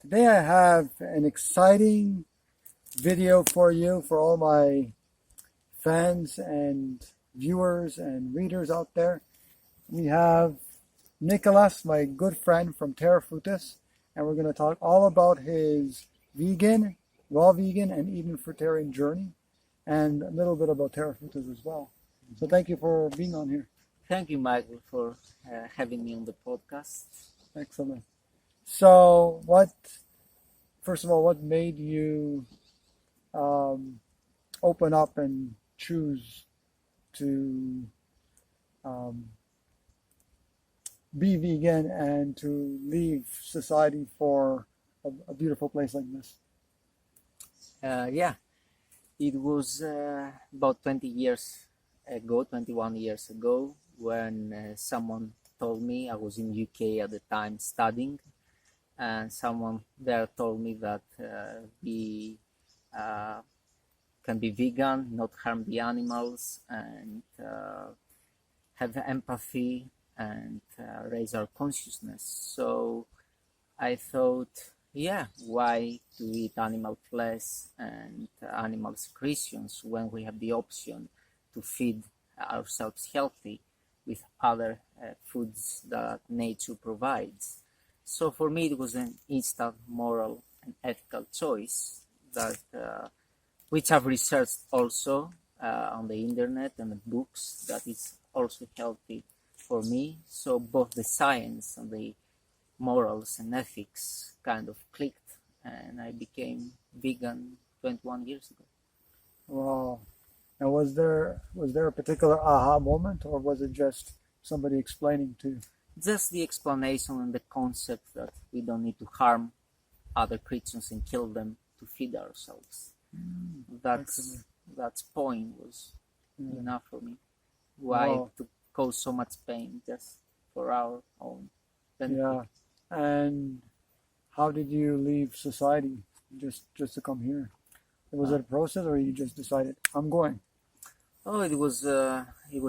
Today I have an exciting video for you, for all my fans and viewers and readers out there. We have Nicholas, my good friend from Terra Frutis, and we're going to talk all about his vegan, raw vegan, and even fruitarian journey, and a little bit about Terra Frutis as well. So thank you for being on here. Thank you, Michael, for having me on the podcast. Excellent. So first of all, what made you open up and choose to be vegan and to leave society for a beautiful place like this? It was about 21 years ago, when someone told me. I was in UK at the time studying, and someone there told me that we can be vegan, not harm the animals, and have empathy and raise our consciousness. So I thought, why to eat animal flesh and animal secretions when we have the option to feed ourselves healthy with other foods that nature provides. So for me, it was an instant moral and ethical choice that which I've researched also on the internet and the books, that is also healthy for me. So both the science and the morals and ethics kind of clicked, and I became vegan 21 years ago. Wow. Now, was there a particular aha moment, or was it just somebody explaining to you? Just the explanation and the concept that we don't need to harm other creatures and kill them to feed ourselves. That's point was enough for me. Why to cause so much pain just for our own benefit? Yeah. And how did you leave society just to come here? Was it a process, or you just decided, I'm going? Oh, it was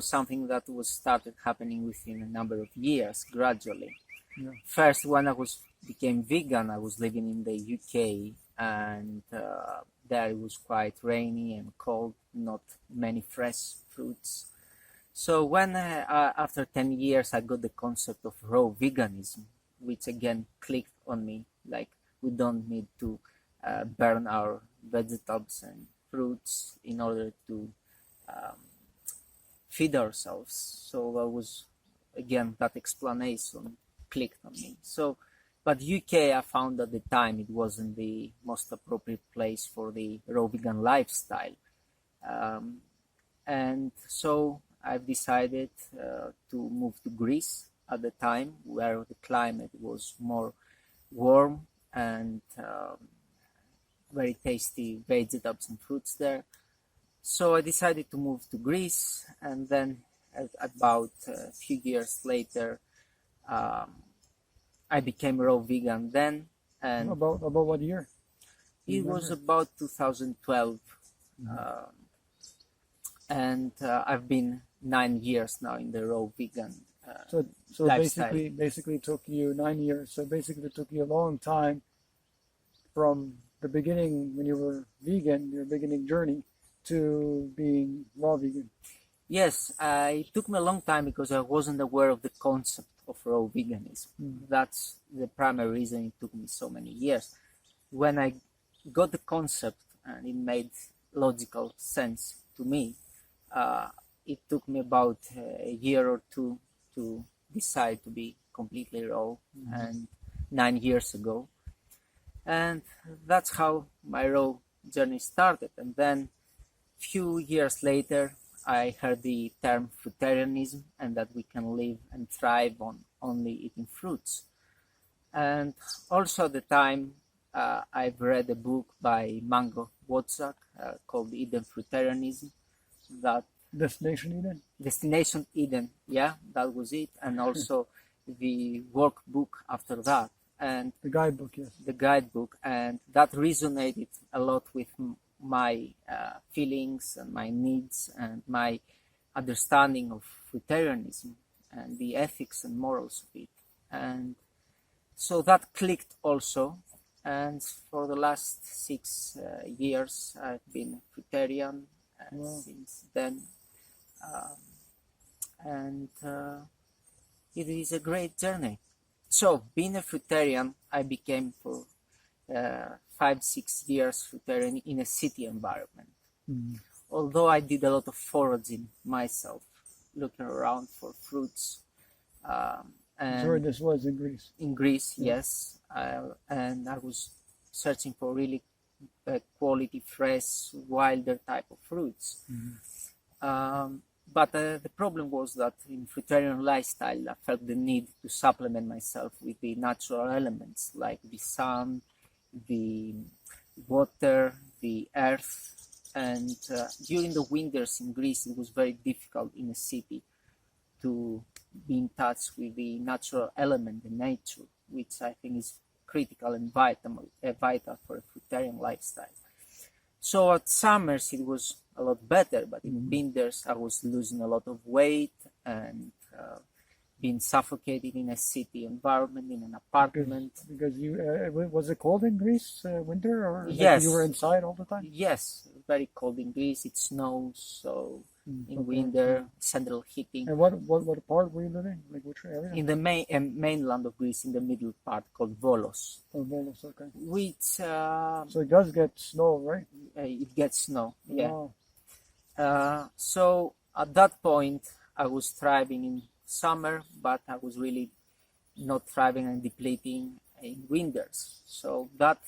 something that was started happening within a number of years, gradually. Yeah. First, when I became vegan, I was living in the UK, and there it was quite rainy and cold, not many fresh fruits. So when after 10 years, I got the concept of raw veganism, which again clicked on me. Like, we don't need to burn our vegetables and fruits in order to feed ourselves. So that was, again, that explanation clicked on me. So, but UK, I found at the time it wasn't the most appropriate place for the raw vegan lifestyle. And so I've decided to move to Greece at the time, where the climate was more warm and very tasty vegetables and fruits there. So I decided to move to Greece, and then about a few years later, I became raw vegan then. And about what year? It was about 2012. And I've been 9 years now in the raw vegan So lifestyle. basically took you 9 years. So basically it took you a long time from the beginning when you were vegan, your beginning journey, to being raw vegan. Yes, it took me a long time because I wasn't aware of the concept of raw veganism. That's the primary reason it took me so many years. When I got the concept and it made logical sense to me, it took me about a year or two to decide to be completely raw, and 9 years ago. And that's how my raw journey started. And then few years later, I heard the term fruitarianism, and that we can live and thrive on only eating fruits. And also at the time, I've read a book by Mango Wozak called Eden Fruitarianism. That Destination Eden? Destination Eden, yeah, that was it. And also the workbook after that. And the guidebook, yes. The guidebook, and that resonated a lot with my feelings and my needs and my understanding of fruitarianism and the ethics and morals of it. And so that clicked also. and for the last 6 years I've been fruitarian Wow. since then, um, and it is a great journey. So being a fruitarian, I became for 5-6 years fruitarian in a city environment. Mhm. Although I did a lot of foraging myself, looking around for fruits, Sorry, and this was in Greece. in Greece, Yeah. yes, and I was searching for really quality, fresh, wilder type of fruits. But the problem was that in fruitarian lifestyle, I felt the need to supplement myself with the natural elements like the sun, the water, the earth. And during the winters in Greece, it was very difficult in a city to be in touch with the natural element, the nature, which I think is critical and vital for a fruitarian lifestyle. So at summers it was a lot better, but in winters I was losing a lot of weight and being suffocated in a city environment, in an apartment. Because you was it cold in Greece winter, or like Yes. you were inside all the time? Yes, very cold in Greece. It snows, so in Okay. winter, central heating. And what part were you living? Like which area? In the mainland of Greece, in the middle part called Volos, Oh, Volos, okay. which So it does get snow, right? it gets snow. Yeah. Wow. So at that point, I was thriving in summer, but I was really not thriving and depleting in winters. So that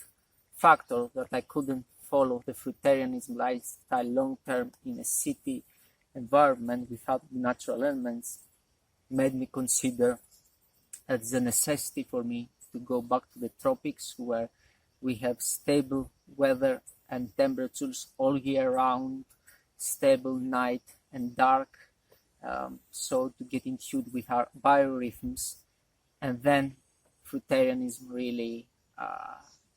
factor that I couldn't follow the fruitarianism lifestyle long term in a city environment without natural elements made me consider that it's a necessity for me to go back to the tropics where we have stable weather and temperatures all year round, stable night and dark, so to get in tune with our biorhythms. And then fruitarianism really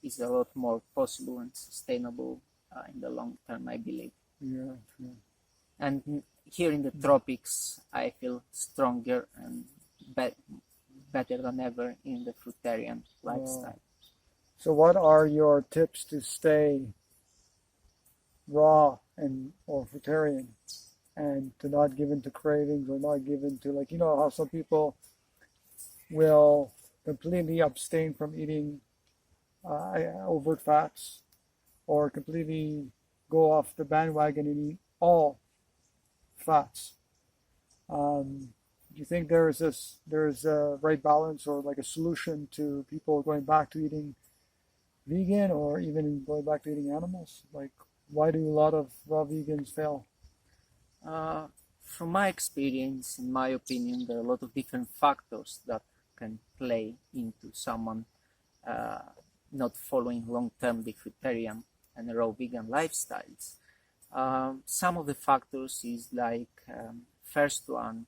is a lot more possible and sustainable in the long term, I believe. Yeah. And here in the tropics, I feel stronger and better than ever in the fruitarian lifestyle. So what are your tips to stay raw and or fruitarian, and to not give in to cravings, or not give in to, like, you know how some people will completely abstain from eating overt fats, or completely go off the bandwagon and eat all fats. Do you think there's a right balance, or like a solution to people going back to eating vegan, or even going back to eating animals? Like, why do a lot of raw vegans fail? From my experience, in my opinion, there are a lot of different factors that can play into someone not following long-term the fruitarian and raw vegan lifestyles. Some of the factors is like, first one,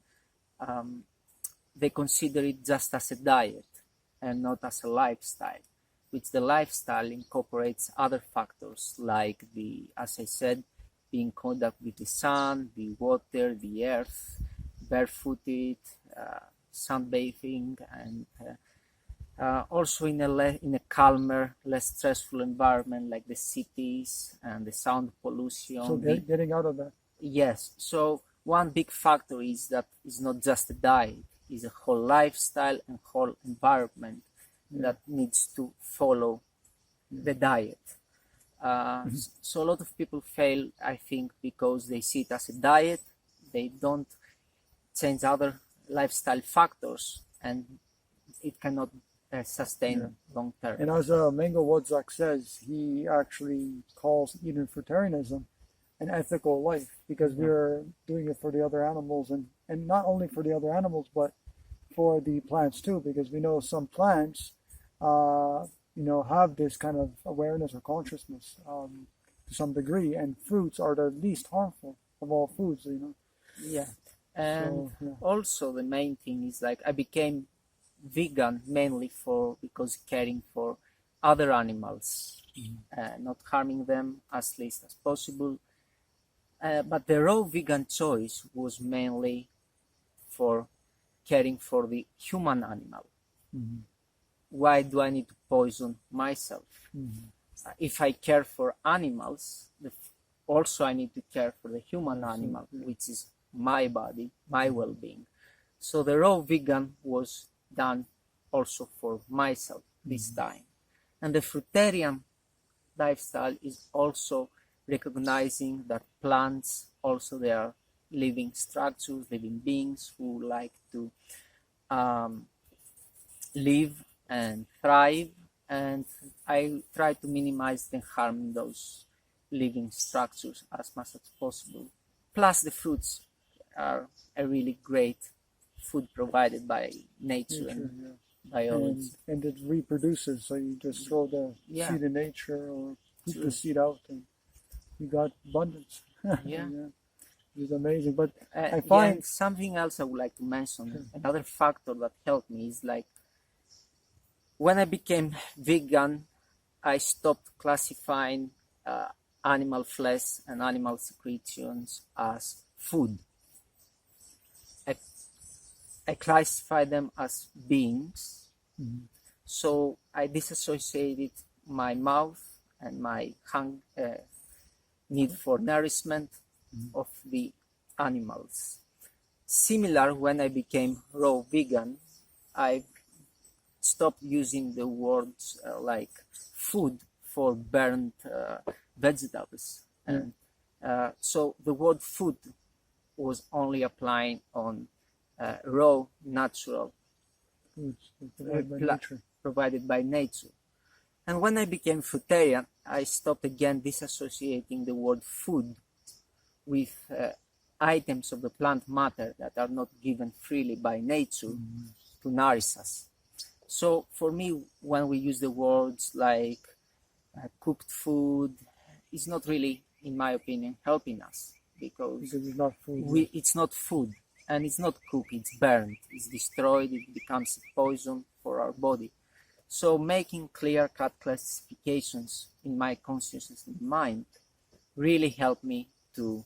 they consider it just as a diet and not as a lifestyle, which the lifestyle incorporates other factors like as I said, being in contact with the sun, the water, the earth, barefooted, sunbathing, and also in a calmer, less stressful environment like the cities and the sound pollution. So getting out of that. Yes. So one big factor is that it's not just a diet; it's a whole lifestyle and whole environment that needs to follow the diet. So a lot of people fail, I think, because they see it as a diet. They don't change other lifestyle factors, and it cannot sustain long term. And as Mango Wodzak says, he actually calls Eden fruitarianism an ethical life, because we are doing it for the other animals, and not only for the other animals, but for the plants too, because we know some plants have this kind of awareness or consciousness to some degree, and fruits are the least harmful of all foods, Yeah. And So, yeah. also the main thing is, like, I became vegan mainly because caring for other animals, not harming them as least as possible. But the raw vegan choice was mainly for caring for the human animal. why do I need to poison myself? If I care for animals, also I need to care for the human animal, which is my body, my well-being. So the raw vegan was done also for myself this time. And the fruitarian lifestyle is also recognizing that plants also, they are living structures, living beings who like to live and thrive, and I try to minimize the harm in those living structures as much as possible. Plus the fruits are a really great food provided by nature and biology. And it reproduces, so you just throw the seed in nature or put the seed out and you got abundance. Yeah. It's amazing. But I find something else I would like to mention, another factor that helped me is like when I became vegan, I stopped classifying animal flesh and animal secretions as food. I classify them as beings. So I disassociated my mouth and my need for nourishment of the animals. Similar, when I became raw vegan, I stopped using the words like food for burnt vegetables. And so the word food was only applying on raw, natural foods provided by nature. And when I became fruitarian, I stopped again disassociating the word food with items of the plant matter that are not given freely by nature to nourish us. So for me, when we use the words like cooked food, it's not really, in my opinion, helping us because it's not food. It's not food, and it's not cooked, it's burned, it's destroyed, it becomes a poison for our body. So making clear-cut classifications in my consciousness and mind really helped me to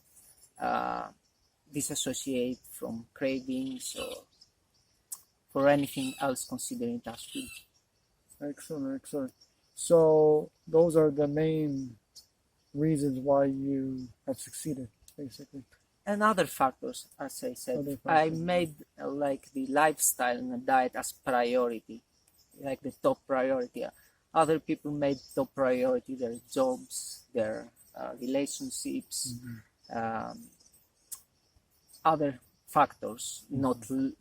disassociate from cravings or for anything else considering it as food. Excellent. So those are the main reasons why you have succeeded, basically. And other factors, as I said, I made like the lifestyle and the diet as priority, like the top priority. Other people made top priority their jobs, their relationships, other factors, not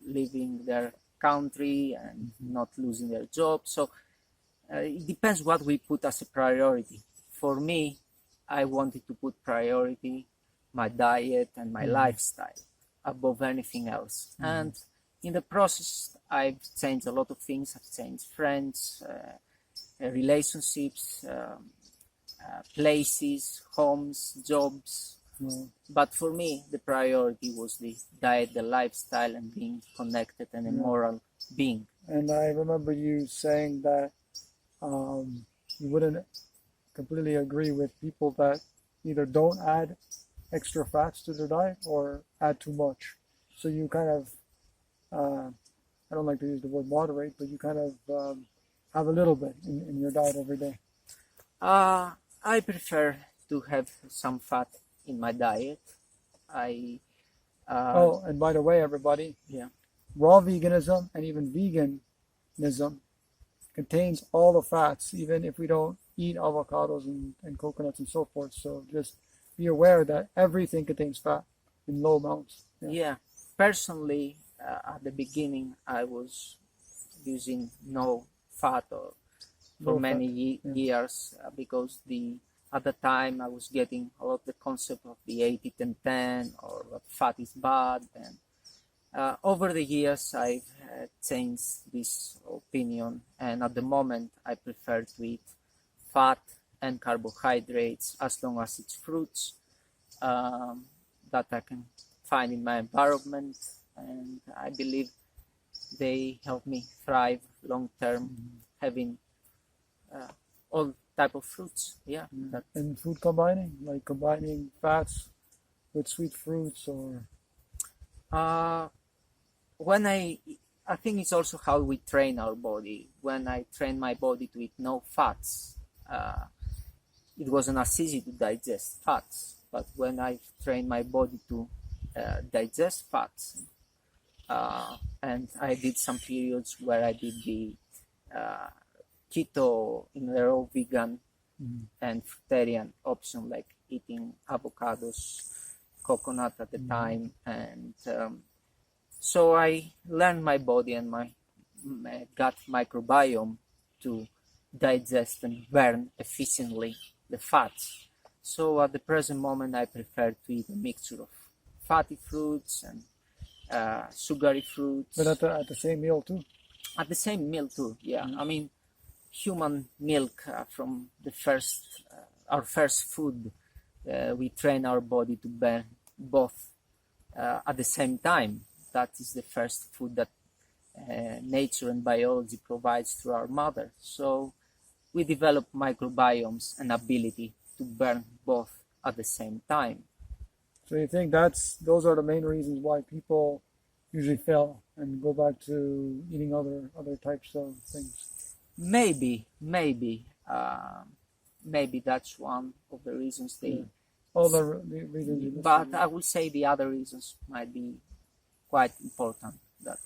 leaving their country and not losing their job. So it depends what we put as a priority. For me, I wanted to put priority my diet and my lifestyle above anything else. And in the process, I've changed a lot of things. I've changed friends, relationships, places, homes, jobs. But for me, the priority was the diet, the lifestyle, and being connected and a moral being. And I remember you saying that you wouldn't completely agree with people that either don't add extra fats to their diet or add too much. So you kind of, I don't like to use the word moderate, but you kind of have a little bit in your diet every day. I prefer to have some fat in my diet. Oh, and by the way, everybody, raw veganism and even veganism contains all the fats, even if we don't eat avocados and coconuts and so forth. So just be aware that everything contains fat in low amounts. Yeah. Personally, at the beginning, I was using no fat for many years because at the time I was getting a lot of the concept of the 80-10-10 or that fat is bad. And over the years, I've changed this opinion. And at the moment, I prefer to eat fat and carbohydrates as long as it's fruits that I can find in my environment. And I believe they help me thrive long term, having all type of fruits. And food combining, like combining fats with sweet fruits, or when I I think it's also how we train our body. When I train my body to eat no fats, it wasn't as easy to digest fats. But when I trained my body to digest fats, and I did some periods where I did the uh, keto, raw vegan and fruitarian option, like eating avocados, coconut at the time, and so I learned my body and my gut microbiome to digest and burn efficiently the fats. So at the present moment, I prefer to eat a mixture of fatty fruits and sugary fruits. But at the same meal too. At the same meal too, yeah. I mean, human milk from the our first food, we train our body to burn both at the same time. That is the first food that nature and biology provides through our mother. So we develop microbiomes and ability to burn both at the same time. So you think those are the main reasons why people usually fail and go back to eating other types of things? Maybe that's one of the reasons they. All the reasons you But listed. I would say the other reasons might be quite important. That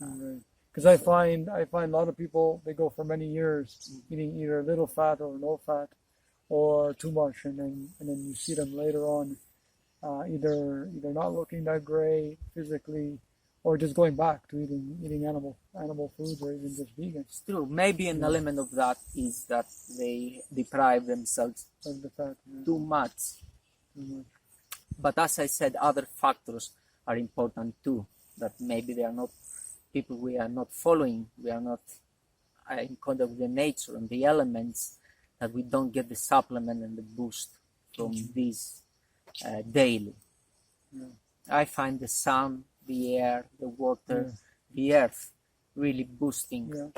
Because I find a lot of people, they go for many years eating either little fat or no fat or too much, and then you see them later on either not looking that great physically or just going back to eating animal foods or even just vegan it's true. Maybe an element of that is that they deprive themselves of the fat. too much. But as I said, other factors are important too. That maybe they are not people we are not following. We are not in contact with the nature and the elements, that we don't get the supplement and the boost from these daily. I find the sun, the air, the water, the earth really boosting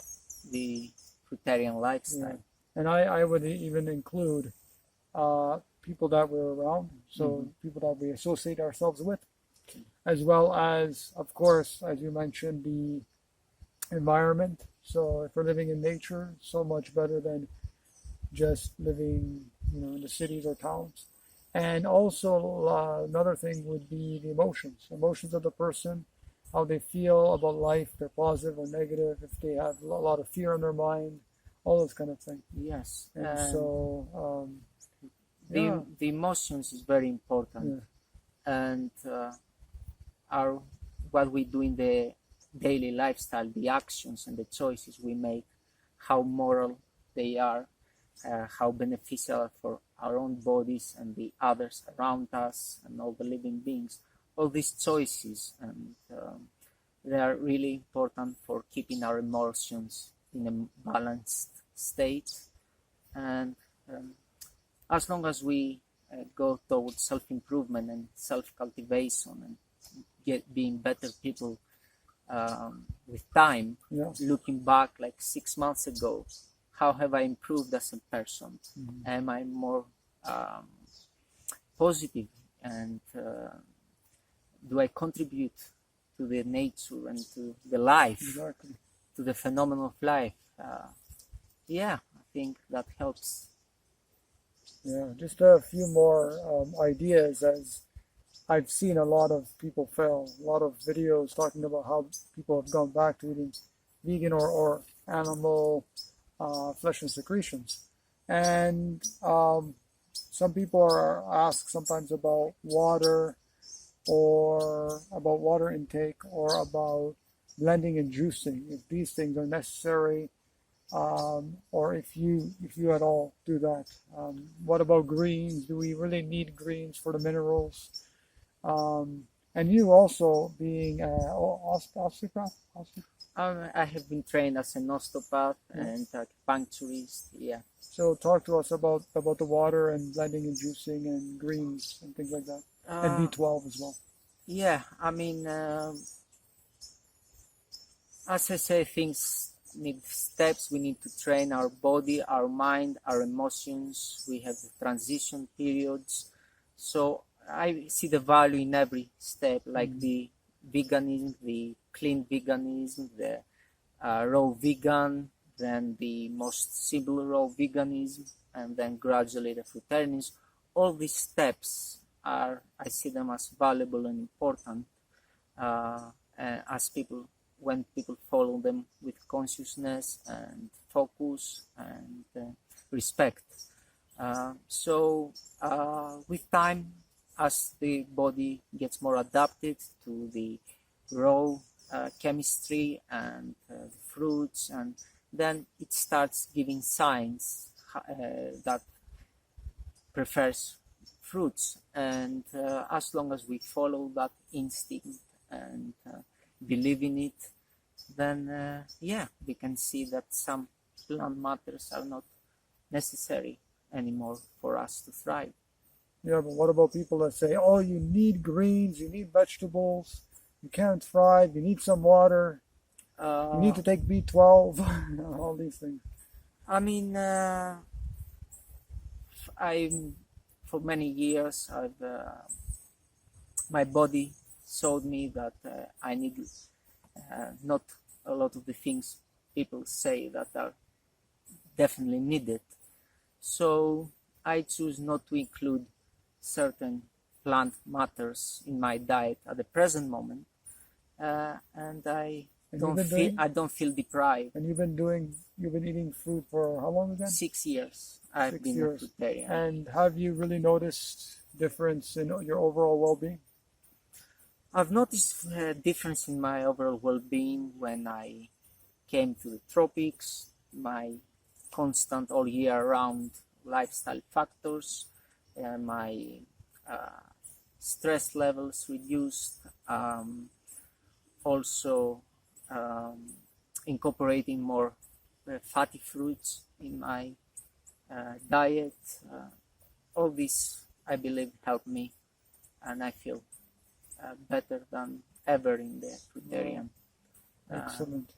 the fruitarian lifestyle. And I would even include people that we're around, so people that we associate ourselves with, as well as, of course, as you mentioned, the environment. So if we're living in nature, so much better than just living, in the cities or towns. And also another thing would be the emotions of the person, how they feel about life, they're positive or negative, if they have a lot of fear in their mind, all those kind of things. Yes. And so, the emotions is very important, and what we do in the daily lifestyle, the actions and the choices we make, how moral they are, how beneficial for our own bodies and the others around us and all the living beings. All these choices, and they are really important for keeping our emotions in a balanced state. And as long as we go towards self-improvement and self-cultivation and being better people with time, looking back like 6 months ago, how have I improved as a person? Am I more positive, and do I contribute to the nature and to the life, to the phenomenon of life? I think that helps. Yeah, just a few more ideas, as I've seen a lot of people fail. A lot of videos talking about how people have gone back to eating vegan or animal flesh and secretions. And some people are asked sometimes about water, or about water intake, or about blending and juicing, if these things are necessary, or if you at all do that. What about greens? Do we really need greens for the minerals? And you also being osteopath? I have been trained as an osteopath and acupuncturist. Yeah. So talk to us about the water and blending and juicing and greens and things like that, and B12 as well. Yeah, I mean, as I say, things need steps. We need to train our body, our mind, our emotions. We have the transition periods. So I see the value in every step, like the veganism, the clean veganism, the raw vegan, then the most simple raw veganism, and then gradually the fruitarianism. All these steps I see them as valuable and important as when people follow them with consciousness and focus and respect. With time, as the body gets more adapted to the raw chemistry and fruits, and then it starts giving signs that prefers fruits, and as long as we follow that instinct and believe in it, then we can see that some plant matters are not necessary anymore for us to thrive. Yeah, but what about people that say, oh, you need greens, you need vegetables, you can't thrive, you need some water, you need to take B12, all these things. I mean, for many years, my body showed me that I need not a lot of the things people say that are definitely needed. So I choose not to include certain plant matters in my diet at the present moment, and I don't feel deprived. And you've been eating fruit for how long again? 6 years. I've been a fruitarian. And have you really noticed difference in your overall well-being? I've noticed a difference in my overall well-being when I came to the tropics. My constant all year round lifestyle factors, my stress levels reduced, also incorporating more fatty fruits in my diet. All this, I believe, helped me, and I feel better than ever in the fruitarian. Excellent.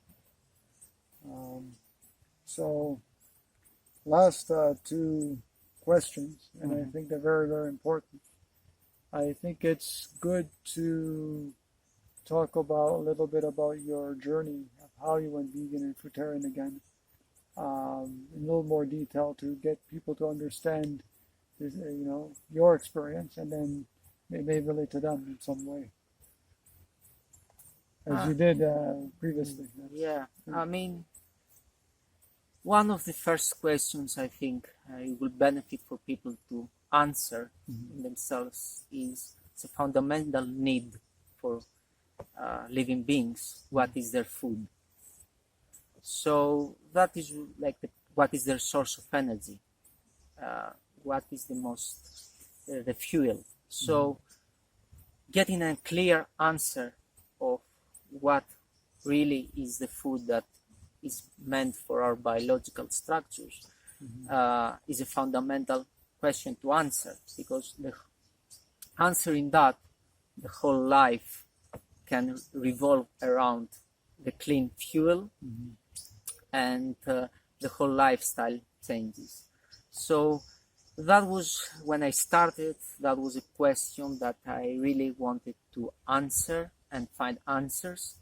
So, last two questions, and I think they're very, very important. I think it's good to talk about a little bit about your journey of how you went vegan and fruitarian again, in a little more detail to get people to understand, your experience, and then they may relate to them in some way, as you did previously. I mean, one of the first questions I think it will benefit for people to answer themselves is the fundamental need for living beings. What is their food? So that is like what is their source of energy? What is the fuel? So getting a clear answer of what really is the food that is meant for our biological structures is a fundamental question to answer, because answering that, the whole life can revolve around the clean fuel, and the whole lifestyle changes. So that was when I started. That was a question that I really wanted to answer and find answers.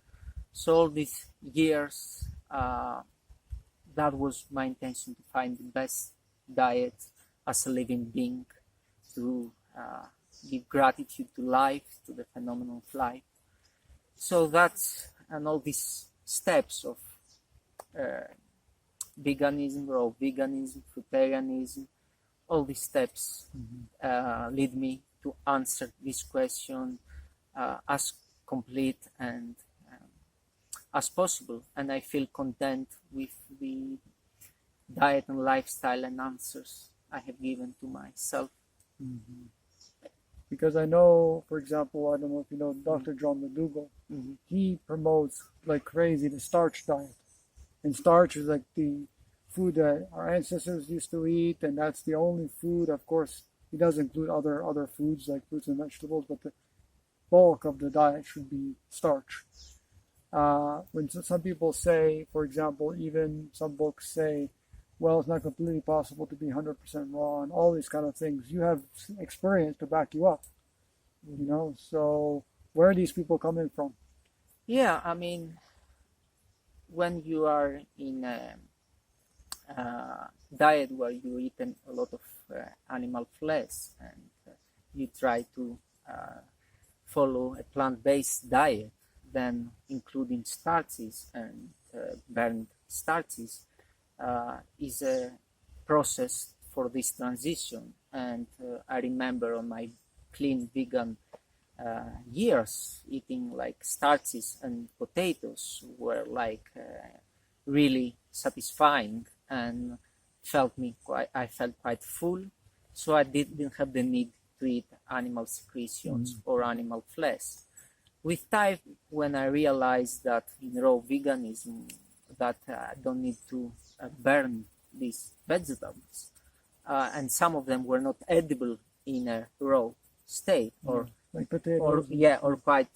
So all these years, that was my intention, to find the best diet as a living being, to give gratitude to life, to the phenomenon of life. So that's, and all these steps of veganism, raw veganism, fruitarianism, all these steps lead me to answer this question as complete and as possible, and I feel content with the diet and lifestyle and answers I have given to myself. Because I know, for example, I don't know if you know Dr. John McDougall, he promotes like crazy the starch diet, and starch is like the food that our ancestors used to eat, and that's the only food. Of course, he does include other foods like fruits and vegetables, but the bulk of the diet should be starch. When some people say, for example, even some books say, well, it's not completely possible to be 100% raw, and all these kind of things, you have experience to back you up, so where are these people coming from? Yeah, I mean, when you are in a diet where you eat a lot of animal flesh, and you try to follow a plant-based diet, then including starches and burned starches is a process for this transition. And I remember on my clean vegan years, eating like starches and potatoes were like really satisfying, and I felt quite full, so I didn't have the need to eat animal secretions or animal flesh. With time, when I realized that in raw veganism that I don't need to burn these vegetables, and some of them were not edible in a raw state, like potatoes. or quite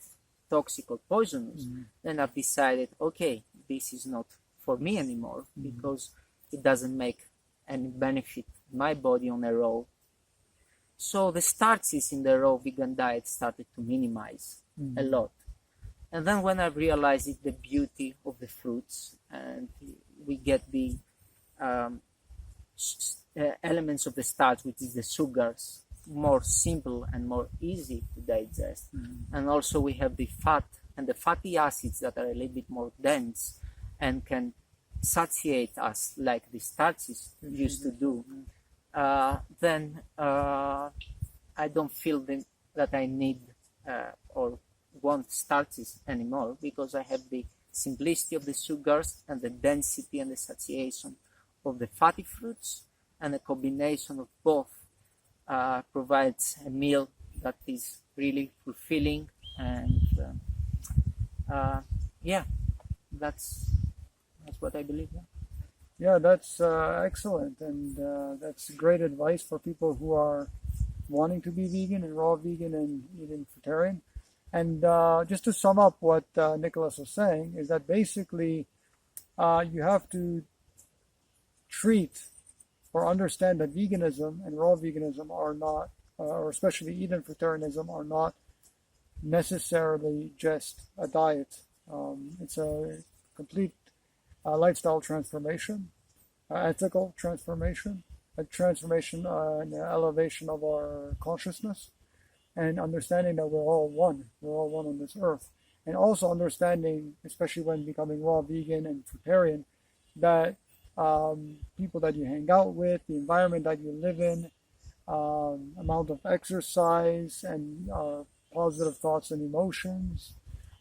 toxic or poisonous, then I've decided, okay, this is not for me anymore, because it doesn't make any benefit in my body on a raw. So the starches in the raw vegan diet started to minimize a lot. And then when I realized the beauty of the fruits, and we get the elements of the starch, which is the sugars, more simple and more easy to digest. And also we have the fat and the fatty acids that are a little bit more dense and can satiate us like the starches used to do. Then I don't feel that I need or want starches anymore, because I have the simplicity of the sugars and the density and the satiation of the fatty fruits, and a combination of both provides a meal that is really fulfilling. And that's what I believe. Yeah, that's excellent, and that's great advice for people who are wanting to be vegan and raw vegan and eating fruitarian. And just to sum up what Nicholas was saying, is that basically you have to treat or understand that veganism and raw veganism are not, or especially Eden fruitarianism, are not necessarily just a diet. It's a complete lifestyle transformation, ethical transformation, a transformation and elevation of our consciousness, and understanding that we're all one on this earth. And also understanding, especially when becoming raw vegan and fruitarian, that people that you hang out with, the environment that you live in, amount of exercise, and positive thoughts and emotions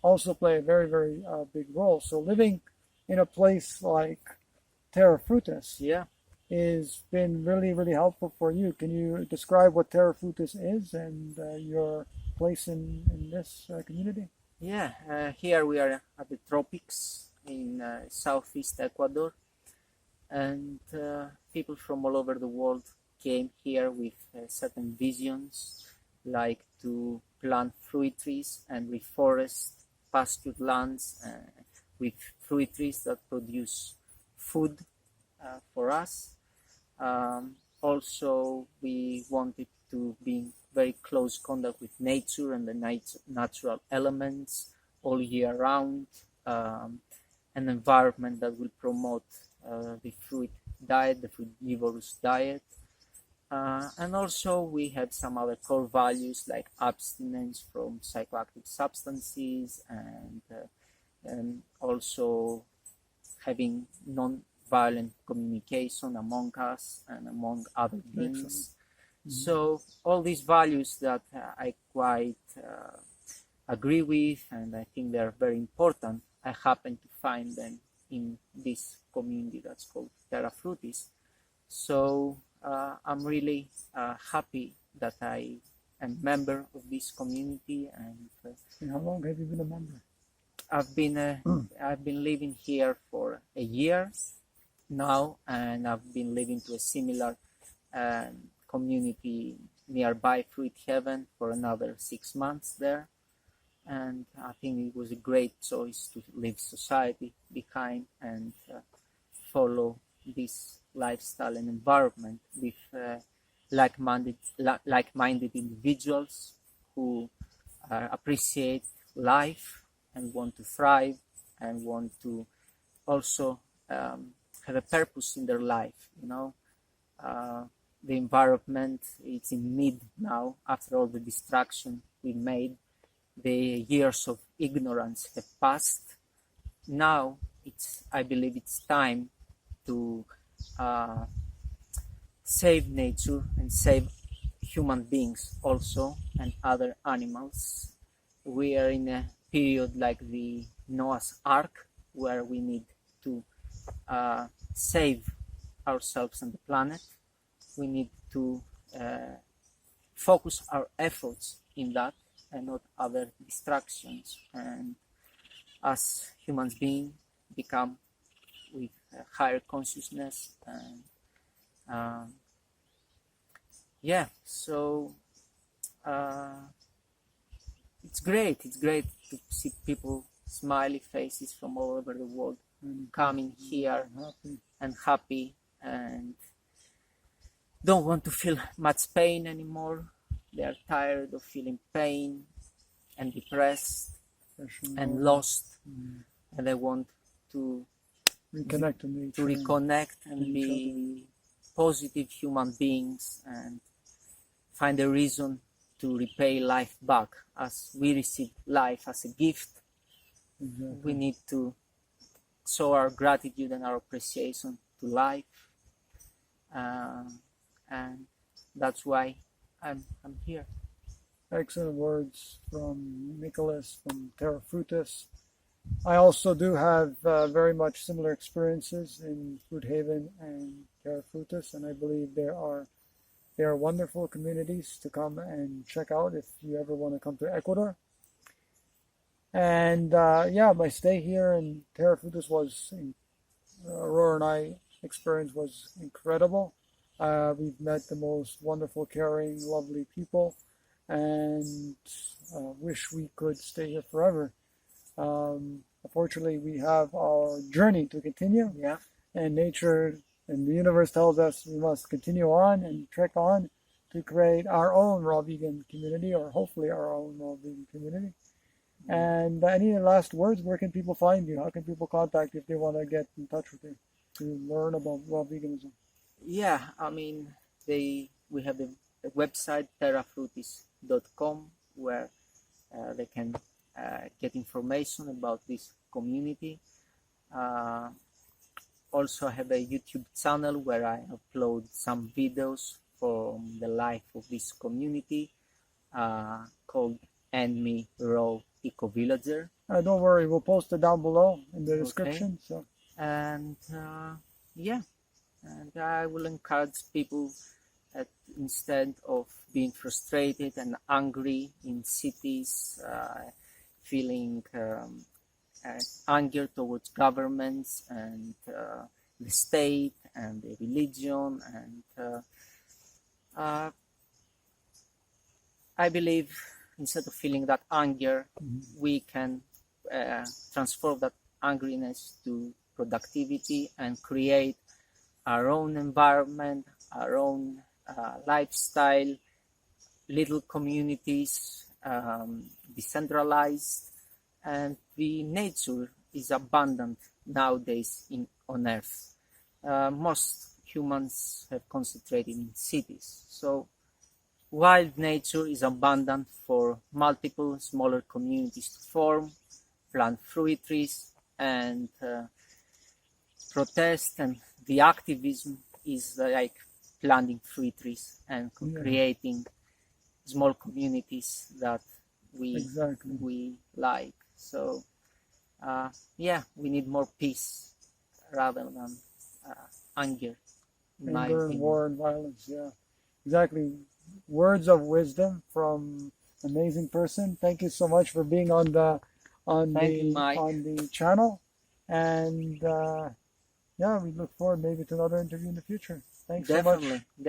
also play a very, very big role. So living in a place like Terra Frutis has been really, really helpful for you. Can you describe what Terra Frutis is and your place in this community? Yeah, here we are at the tropics in southeast Ecuador, and people from all over the world came here with certain visions, like to plant fruit trees and reforest pastured lands with fruit trees that produce food for us. Also, we wanted to be in very close contact with nature and the natural elements all year round, an environment that will promote the fruit diet, the frugivorous diet. And also we have some other core values like abstinence from psychoactive substances, and also having non-violent communication among us and among other beings. So all these values that I quite agree with, and I think they're very important, I happen to find them in this community that's called Terra Frutis. So I'm really happy that I am a member of this community. And how long have you been a member? I've been living here for a year now, and I've been living to a similar community nearby, Fruit Heaven, for another 6 months there. And I think it was a great choice to leave society behind and follow this lifestyle and environment with like-minded individuals who appreciate life and want to thrive and want to also have a purpose in their life. The environment, it's in need now after all the destruction we made. The years of ignorance have passed. Now I believe it's time to save nature and save human beings also, and other animals. We are in a period like the Noah's Ark, where we need to save ourselves and the planet. We need to focus our efforts in that and not other distractions. And as human beings become with a higher consciousness, and so it's great to see people, smiley faces from all over the world, coming here and happy, and don't want to feel much pain anymore. They are tired of feeling pain and depressed and lost, and they want to reconnect to nature, reconnect and be positive human beings and find a reason to repay life back. As we receive life as a gift, we need to show our gratitude and our appreciation to life, and that's why I'm here. Excellent words from Nicholas from Terra Frutis. I also do have very much similar experiences in Fruit Haven and Terra Frutis, and I believe they are wonderful communities to come and check out if you ever want to come to Ecuador. And my stay here in Terra Frutis Aurora and I experience was incredible. We've met the most wonderful, caring, lovely people, and wish we could stay here forever. Unfortunately, we have our journey to continue, and nature and the universe tells us we must continue on and trek on to create our own raw vegan community, or hopefully our own raw vegan community. And any last words? Where can people find you? How can people contact you if they want to get in touch with you to learn about raw veganism? Yeah, I mean, we have the website terrafrutis.com, where they can get information about this community. Also, I have a YouTube channel where I upload some videos from the life of this community, called Enemy Raw Eco Villager. Don't worry, we'll post it down below in the description. So, and and I will encourage people that instead of being frustrated and angry in cities, feeling anger towards governments and the state and the religion, and I believe instead of feeling that anger, we can transform that angriness to productivity and create our own environment, our own lifestyle, little communities, decentralized, and the nature is abundant nowadays on Earth. Most humans have concentrated in cities, so wild nature is abundant for multiple smaller communities to form, plant fruit trees, and protest, and the activism is like planting fruit trees and creating small communities that we like. So we need more peace rather than anger. Anger and war and violence. Yeah, exactly. Words of wisdom from an amazing person. Thank you so much for being on the channel, and we look forward maybe to another interview in the future. Thanks so much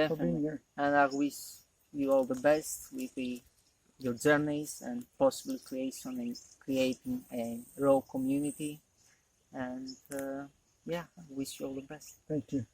for being here. And I wish you all the best with your journeys and possible creation and creating a raw community. And I wish you all the best. Thank you.